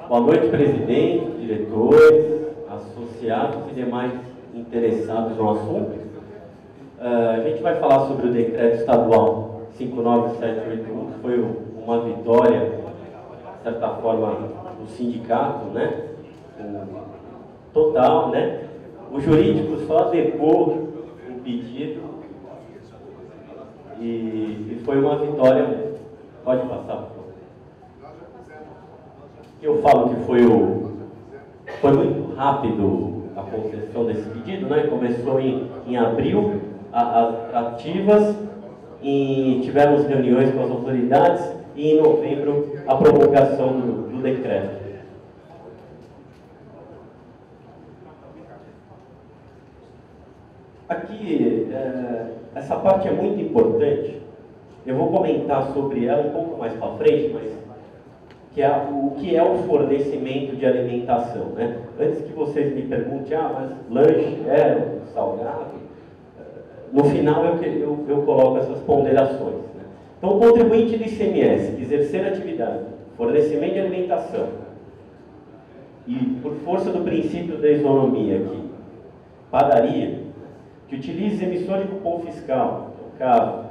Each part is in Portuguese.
Boa noite, presidente, diretores, associados e demais interessados no assunto. A gente vai falar sobre o decreto estadual 59781, que foi uma vitória, de certa forma, do sindicato, né? Total, né? O jurídico só adequou o pedido e foi uma vitória. Pode passar, por favor. Eu falo que foi muito rápido a concessão desse pedido, né? Começou em abril, as ativas, e tivemos reuniões com as autoridades, e em novembro a promulgação do decreto. Aqui, essa parte é muito importante. Eu vou comentar sobre ela um pouco mais para frente, mas o que é o fornecimento de alimentação, né? Antes que vocês me perguntem, mas lanche é salgado? No final eu coloco essas ponderações, né? Então, o contribuinte do ICMS que exercer atividade, fornecimento de alimentação, e por força do princípio da isonomia aqui, padaria, que utilize emissor de cupom fiscal, no caso,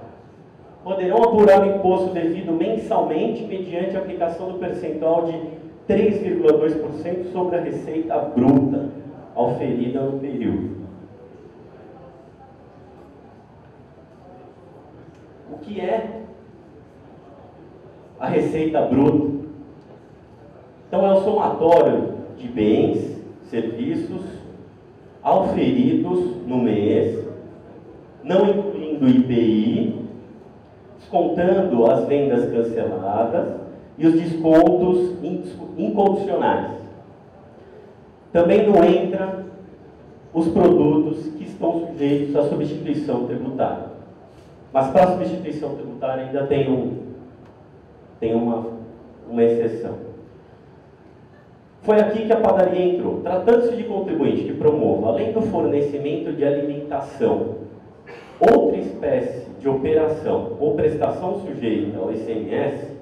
poderão apurar o imposto devido mensalmente mediante a aplicação do percentual de 3,2% sobre a receita bruta auferida no período. O que é a receita bruta? Então, é o somatório de bens, serviços auferidos no mês, não incluindo o IPI, descontando as vendas canceladas e os descontos incondicionais. Também não entra os produtos que estão sujeitos à substituição tributária. Mas para a substituição tributária ainda tem uma exceção. Foi aqui que a padaria entrou. Tratando-se de contribuinte que promova, além do fornecimento de alimentação, outra espécie de operação ou prestação sujeita ao ICMS,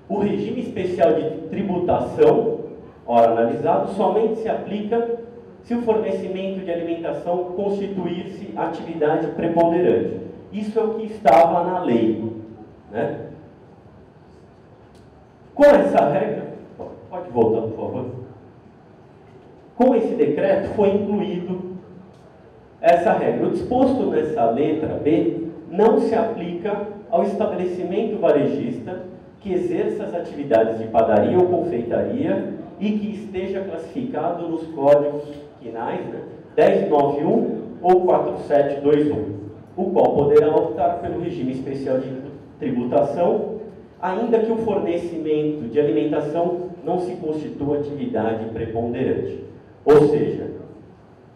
o regime especial de tributação, ora analisado, somente se aplica se o fornecimento de alimentação constituir-se atividade preponderante. Isso é o que estava na lei, né? Com essa regra, pode voltar, por favor. Com esse decreto foi incluído essa regra. O disposto nessa letra B não se aplica ao estabelecimento varejista que exerça as atividades de padaria ou confeitaria e que esteja classificado nos códigos quinais, né, 1091 ou 4721, o qual poderá optar pelo regime especial de tributação, ainda que o fornecimento de alimentação não se constitua atividade preponderante. Ou seja,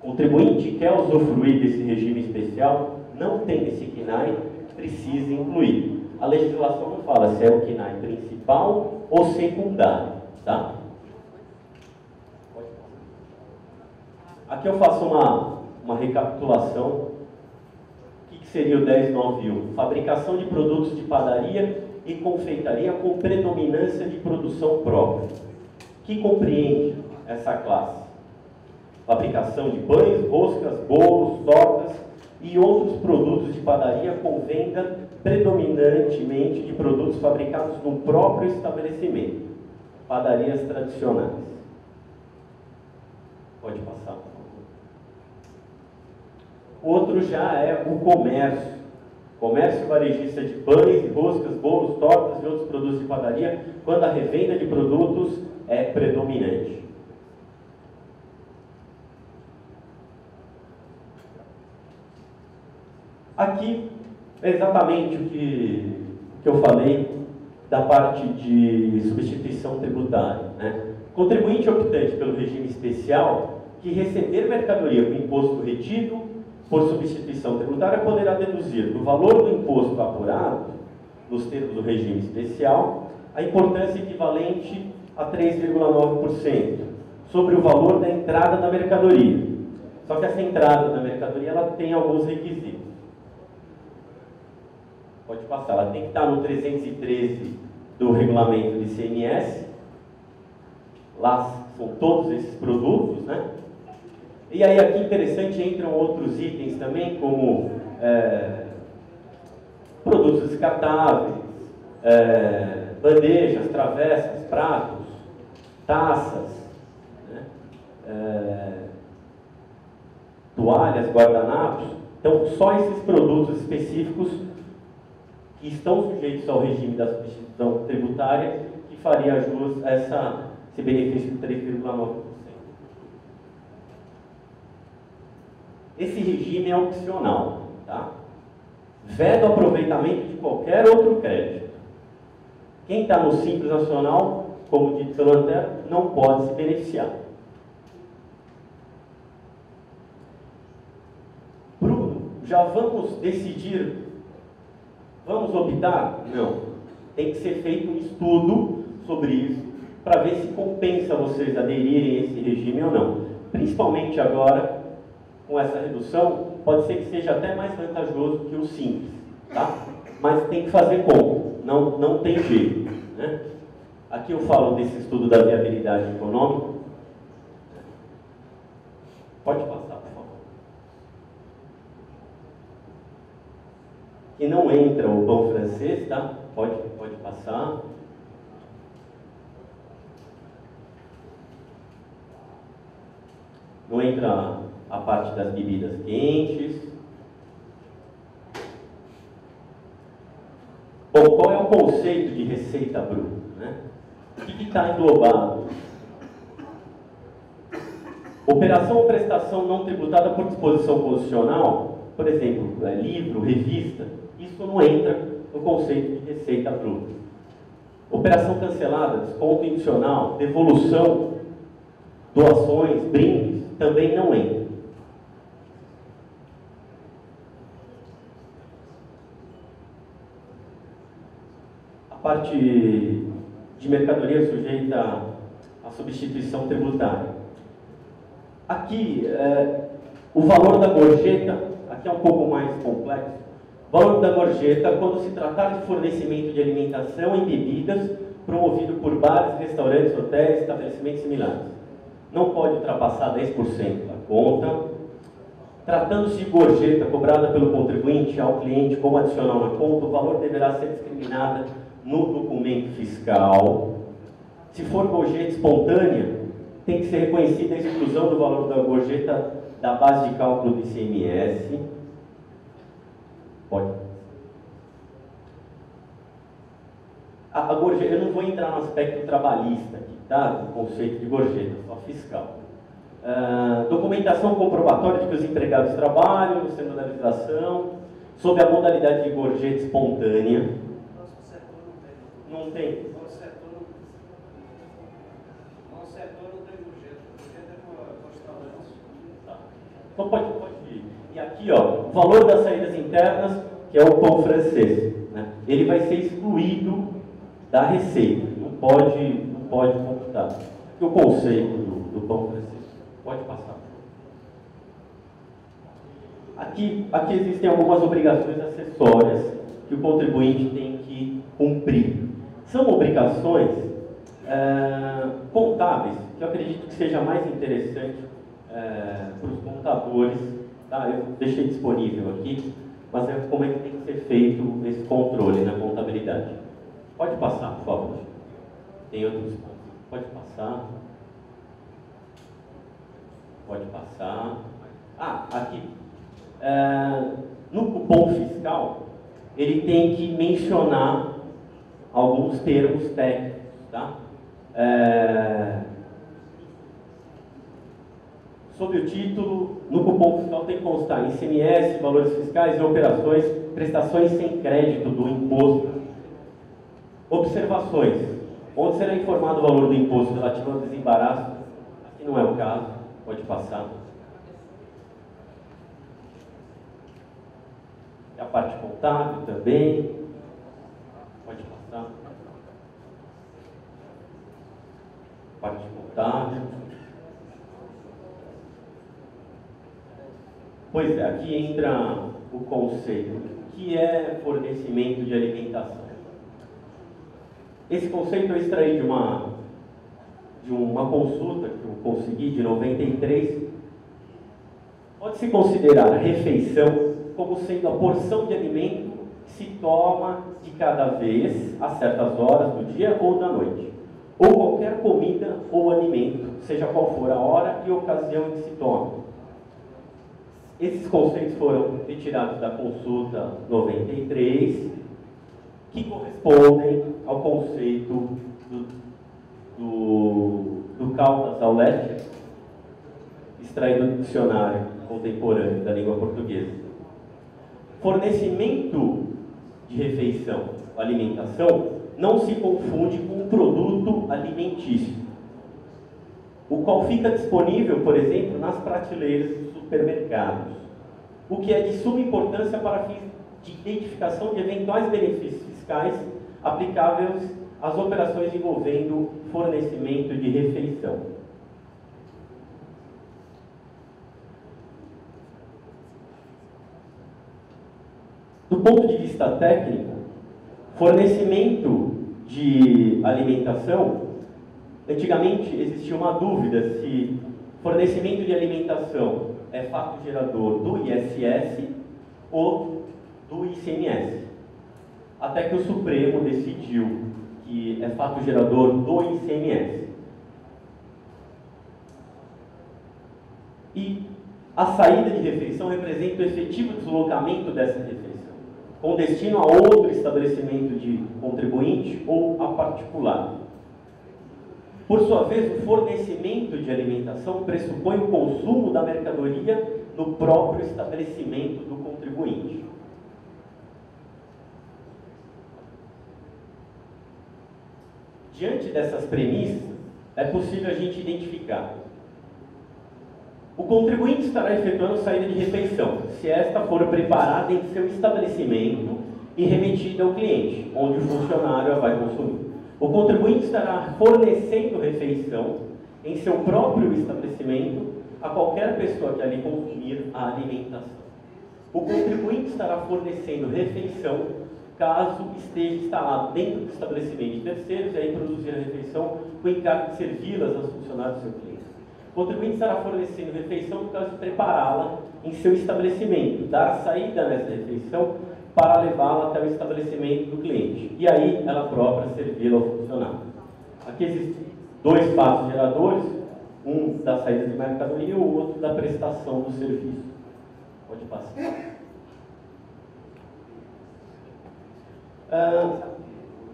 o contribuinte que quer usufruir desse regime especial, não tem esse KNAI, precisa incluir. A legislação não fala se é o KNAI principal ou secundário, tá? Aqui eu faço uma recapitulação. O que seria o 1091? Fabricação de produtos de padaria e confeitaria com predominância de produção própria. Que compreende essa classe? Fabricação de pães, roscas, bolos, tortas e outros produtos de padaria com venda predominantemente de produtos fabricados no próprio estabelecimento. Padarias tradicionais. Pode passar, por favor. Outro já é o comércio. Comércio varejista de pães, roscas, bolos, tortas e outros produtos de padaria, quando a revenda de produtos é predominante. Aqui é exatamente o que eu falei da parte de substituição tributária, né? Contribuinte optante pelo regime especial que receber mercadoria com imposto retido por substituição tributária poderá deduzir do valor do imposto apurado, nos termos do regime especial, a importância equivalente a 3,9% sobre o valor da entrada da mercadoria. Só que essa entrada da mercadoria ela tem alguns requisitos. Pode passar, ela tem que estar no 313 do regulamento de ICMS Lá são todos esses produtos, né? E aí aqui interessante entram outros itens também, como produtos descartáveis, bandejas, travessas, pratos, taças, né? Toalhas, guardanapos. Então, só esses produtos específicos que estão sujeitos ao regime da substituição tributária que faria jus a esse benefício de 3,9%. Esse regime é opcional, tá? Veda o aproveitamento de qualquer outro crédito. Quem está no Simples Nacional, como dito pelo Antero, não pode se beneficiar. Bruno, já vamos decidir? Vamos optar? Não. Tem que ser feito um estudo sobre isso para ver se compensa vocês aderirem a esse regime ou não. Principalmente agora, com essa redução, pode ser que seja até mais vantajoso que o Simples, tá? Mas tem que fazer como? Não tem jeito, né? Aqui eu falo desse estudo da viabilidade econômica. Pode passar, por favor. Que não entra o pão francês, tá? Pode passar. Não entra a parte das bebidas quentes. Bom, qual é o conceito de receita bruta, né? O que está englobado? Operação ou prestação não tributada por disposição constitucional, por exemplo, livro, revista, isso não entra no conceito de receita bruta. Operação cancelada, desconto adicional, devolução, doações, brindes, também não entra. A parte de mercadoria sujeita à substituição tributária. Aqui, o valor da gorjeta, aqui é um pouco mais complexo. O valor da gorjeta, quando se tratar de fornecimento de alimentação e bebidas promovido por bares, restaurantes, hotéis, estabelecimentos similares. Não pode ultrapassar 10% da conta. Tratando-se de gorjeta cobrada pelo contribuinte ao cliente como adicional na conta, o valor deverá ser discriminado no documento fiscal. Se for gorjeta espontânea, tem que ser reconhecida a exclusão do valor da gorjeta da base de cálculo do ICMS. Pode. A gorjeta, eu não vou entrar no aspecto trabalhista aqui, tá? Do conceito de gorjeta, só fiscal. Documentação comprobatória de que os empregados trabalham, standardização, sob a modalidade de gorjeta espontânea. Nosso setor não tem. Não tem? Nosso setor não tem gorjeta. Gorjeta é para restaurantes. Tá. Então pode ir. E aqui, ó, o valor das saídas internas, que é o pão francês, né? Ele vai ser excluído da receita. Não pode computar. Aqui o conceito do pão francês. Pode passar. Aqui existem algumas obrigações acessórias que o contribuinte tem que cumprir. São obrigações contábeis, que eu acredito que seja mais interessante para os contadores. Tá? Eu deixei disponível aqui, mas é como é que tem que ser feito esse controle na contabilidade. Pode passar, por favor. Tem outros pontos. Pode passar. Pode passar. Aqui. No cupom fiscal, ele tem que mencionar alguns termos técnicos, tá? Sob o título, no cupom fiscal tem que constar ICMS, valores fiscais e operações, prestações sem crédito do imposto. Observações. Onde será informado o valor do imposto relativo ao desembaraço? Aqui não é o caso. Pode passar. E a parte contábil também. Pode passar. Parte contábil. Pois é, aqui entra o conceito, que é fornecimento de alimentação. Esse conceito eu extraí de de uma consulta que eu consegui, de 93, pode-se considerar a refeição como sendo a porção de alimento que se toma de cada vez a certas horas do dia ou da noite, ou qualquer comida ou alimento, seja qual for a hora e ocasião em que se toma. Esses conceitos foram retirados da consulta 93, que correspondem ao conceito do Caldas Aulet, extraído do dicionário contemporâneo da língua portuguesa. Fornecimento de refeição, alimentação, não se confunde com um produto alimentício, o qual fica disponível, por exemplo, nas prateleiras dos supermercados, o que é de suma importância para fins de identificação de eventuais benefícios fiscais aplicáveis às operações envolvendo fornecimento de refeição. Do ponto de vista técnico, fornecimento de alimentação, antigamente existia uma dúvida se fornecimento de alimentação é fato gerador do ISS ou do ICMS. Até que o Supremo decidiu que é fato gerador do ICMS. E a saída de refeição representa o efetivo deslocamento dessa refeição, com destino a outro estabelecimento de contribuinte ou a particular. Por sua vez, o fornecimento de alimentação pressupõe o consumo da mercadoria no próprio estabelecimento do contribuinte. Diante dessas premissas, é possível a gente identificar: o contribuinte estará efetuando saída de refeição, se esta for preparada em seu estabelecimento e remetida ao cliente, onde o funcionário a vai consumir. O contribuinte estará fornecendo refeição em seu próprio estabelecimento a qualquer pessoa que ali consumir a alimentação. O contribuinte estará fornecendo refeição caso esteja instalado dentro do estabelecimento de terceiros e aí produzir a refeição com o encargo de servi-las aos funcionários do seu cliente. O contribuinte estará fornecendo refeição no caso de prepará-la em seu estabelecimento, dar a saída nessa refeição para levá-la até o estabelecimento do cliente, e aí ela própria servi-la ao funcionário. Aqui existem dois fatos geradores, um da saída de mercadoria e o outro da prestação do serviço. Pode passar.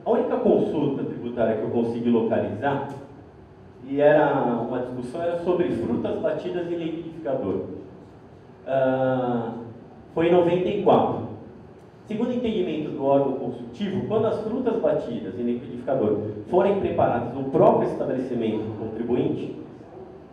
A única consulta tributária que eu consegui localizar, e era uma discussão, era sobre frutas batidas em liquidificador. Foi em 94. Segundo o entendimento do órgão consultivo, quando as frutas batidas em liquidificador forem preparadas no próprio estabelecimento do contribuinte,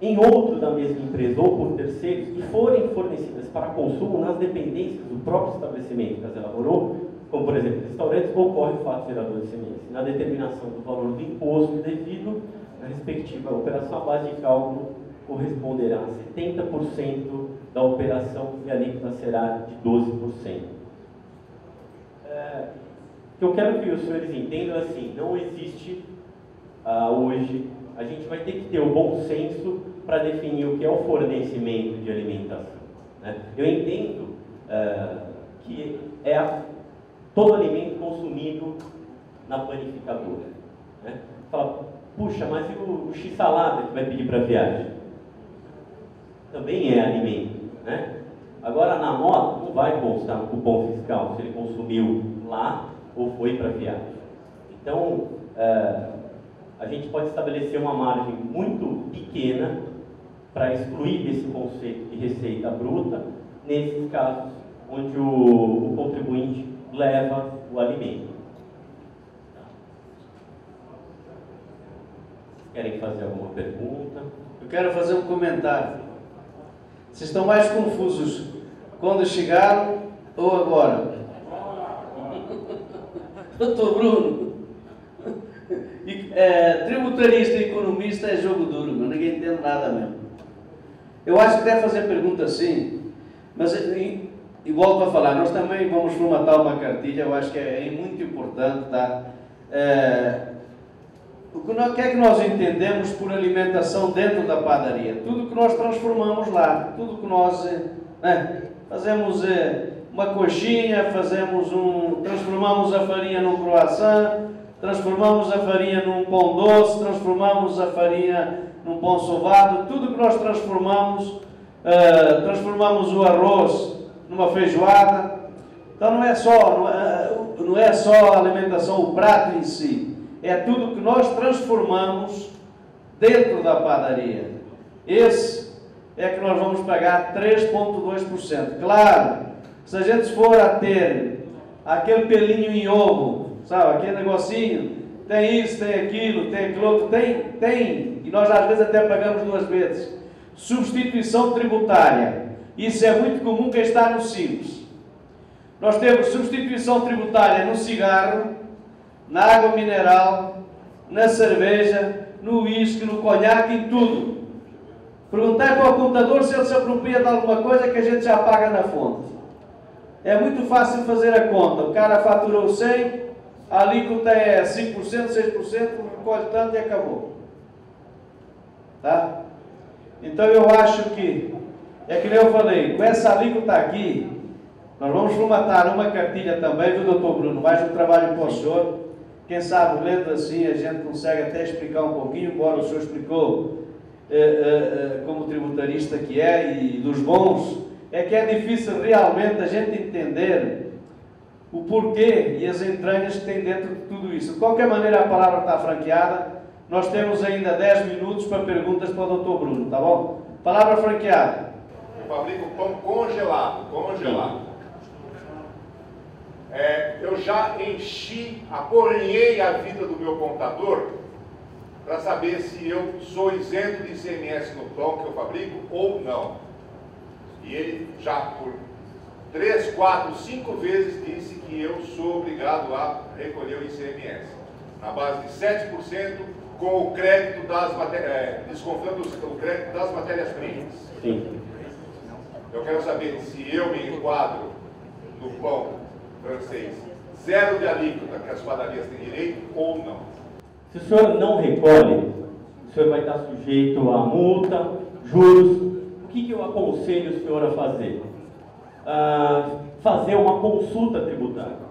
em outro da mesma empresa ou por terceiros, e forem fornecidas para consumo nas dependências do próprio estabelecimento que as elaborou, como por exemplo restaurantes, ocorre o fato gerador de ICMS. Na determinação do valor do imposto devido à respectiva operação, a base de cálculo corresponderá a 70% da operação e a alíquota será de 12%. O que eu quero que os senhores entendam é assim: não existe hoje, a gente vai ter que ter o bom senso para definir o que é o fornecimento de alimentação, né? Eu entendo que é todo alimento consumido na panificadora, né? Fala, puxa, mas e o x-salada que vai pedir para viagem? Também é alimento, né? Agora, na nota, não vai constar no cupom fiscal se ele consumiu lá ou foi para viagem. Então, a gente pode estabelecer uma margem muito pequena para excluir desse conceito de receita bruta, nesses casos onde o contribuinte leva o alimento. Querem fazer alguma pergunta? Eu quero fazer um comentário. Vocês estão mais confusos quando chegaram ou agora? Doutor Bruno, tributarista e economista é jogo duro, mas ninguém entende nada mesmo. Eu acho que deve fazer pergunta assim, mas e volto a falar, nós também vamos formatar uma cartilha, eu acho que é muito importante, tá? O que é que nós entendemos por alimentação dentro da padaria? Tudo que nós transformamos lá, tudo que nós fazemos uma coxinha, transformamos a farinha num croissant, transformamos a farinha num pão doce, transformamos a farinha num pão sovado, tudo que nós transformamos o arroz numa feijoada. Então não é só a alimentação, o prato em si, é tudo que nós transformamos dentro da padaria. Esse é que nós vamos pagar 3,2%. Claro, se a gente for a ter aquele pelinho em ovo, sabe, aquele negocinho, tem isso, tem aquilo outro, tem, e nós às vezes até pagamos 2 vezes. Substituição tributária. Isso é muito comum quem está no Simples. Nós temos substituição tributária no cigarro, na água mineral, na cerveja, no uísque, no conhaque, em tudo. Perguntei para o contador se ele se apropria de alguma coisa que a gente já paga na fonte. É muito fácil fazer a conta. O cara faturou 100, a alíquota é 5%, 6%, recolhe tanto e acabou. Tá? Então eu acho que, é que nem eu falei, com essa alíquota aqui, nós vamos formatar uma cartilha também, viu, doutor Bruno? Mais um trabalho para o senhor. Quem sabe, lendo assim, a gente consegue até explicar um pouquinho, embora o senhor explicou como tributarista que é e dos bons, é que é difícil realmente a gente entender o porquê e as entranhas que tem dentro de tudo isso. De qualquer maneira, a palavra está franqueada. Nós temos ainda 10 minutos para perguntas para o doutor Bruno, tá bom? Palavra franqueada. Eu fabrico pão congelado. Eu já aporrinhei a vida do meu contador para saber se eu sou isento de ICMS no pão que eu fabrico ou não. E ele já por 3, 4, 5 vezes disse que eu sou obrigado a recolher o ICMS, na base de 7% com o crédito descontando o crédito das matérias-primas. Sim. Eu quero saber se eu me enquadro no pão francês, 0 de alíquota que as padarias têm direito ou não. Se o senhor não recolhe, o senhor vai estar sujeito a multa, juros. O que eu aconselho o senhor a fazer? Fazer uma consulta tributária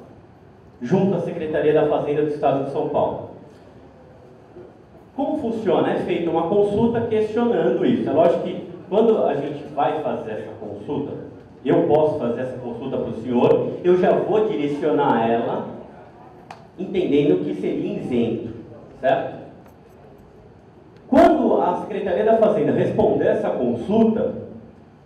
junto à Secretaria da Fazenda do Estado de São Paulo. Como funciona? É feita uma consulta questionando isso. É lógico que quando a gente vai fazer essa consulta, eu posso fazer essa consulta para o senhor, eu já vou direcionar ela entendendo que seria isento, certo? Quando a Secretaria da Fazenda responder essa consulta,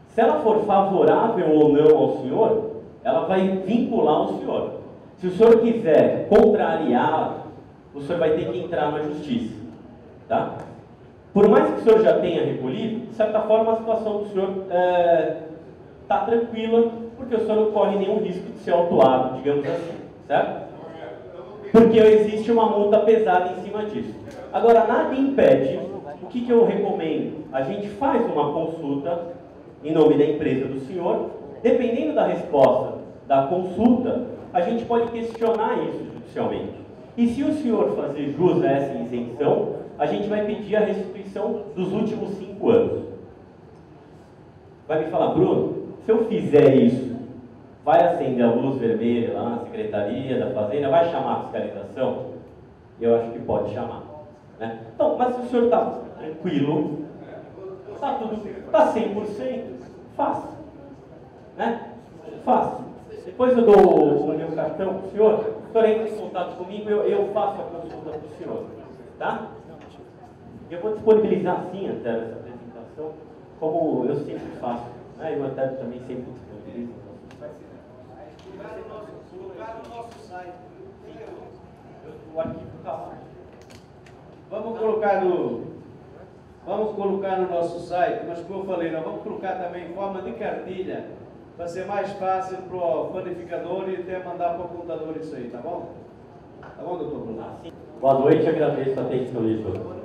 se ela for favorável ou não ao senhor, ela vai vincular o senhor. Se o senhor quiser contrariar, o senhor vai ter que entrar na justiça, tá? Por mais que o senhor já tenha recolhido, de certa forma a situação do senhor está tranquila, porque o senhor não corre nenhum risco de ser autuado, digamos assim, certo? Porque existe uma multa pesada em cima disso. Agora, nada impede, o que eu recomendo? A gente faz uma consulta em nome da empresa do senhor, dependendo da resposta da consulta, a gente pode questionar isso judicialmente. E se o senhor fazer jus a essa isenção, a gente vai pedir a restituição dos últimos 5 anos. Vai me falar, Bruno, se eu fizer isso, vai acender a luz vermelha lá na Secretaria da Fazenda, vai chamar a fiscalização? Eu acho que pode chamar, né? Então, mas se o senhor está tranquilo, está 100%, faça, né? Faça. Depois eu dou o meu cartão para o senhor entra em contato comigo, eu faço a consulta para o senhor, tá? Eu vou disponibilizar sim até essa apresentação, como eu sempre faço, né? Eu até também sempre disponibilizo. Colocar no nosso site. O arquivo está lá. Vamos colocar no nosso site, mas como eu falei, nós vamos colocar também em forma de cartilha, para ser mais fácil para o planificador e até mandar para o contador isso aí, tá bom? Tá bom, doutor Bruno? Boa noite, agradeço a atenção de todos.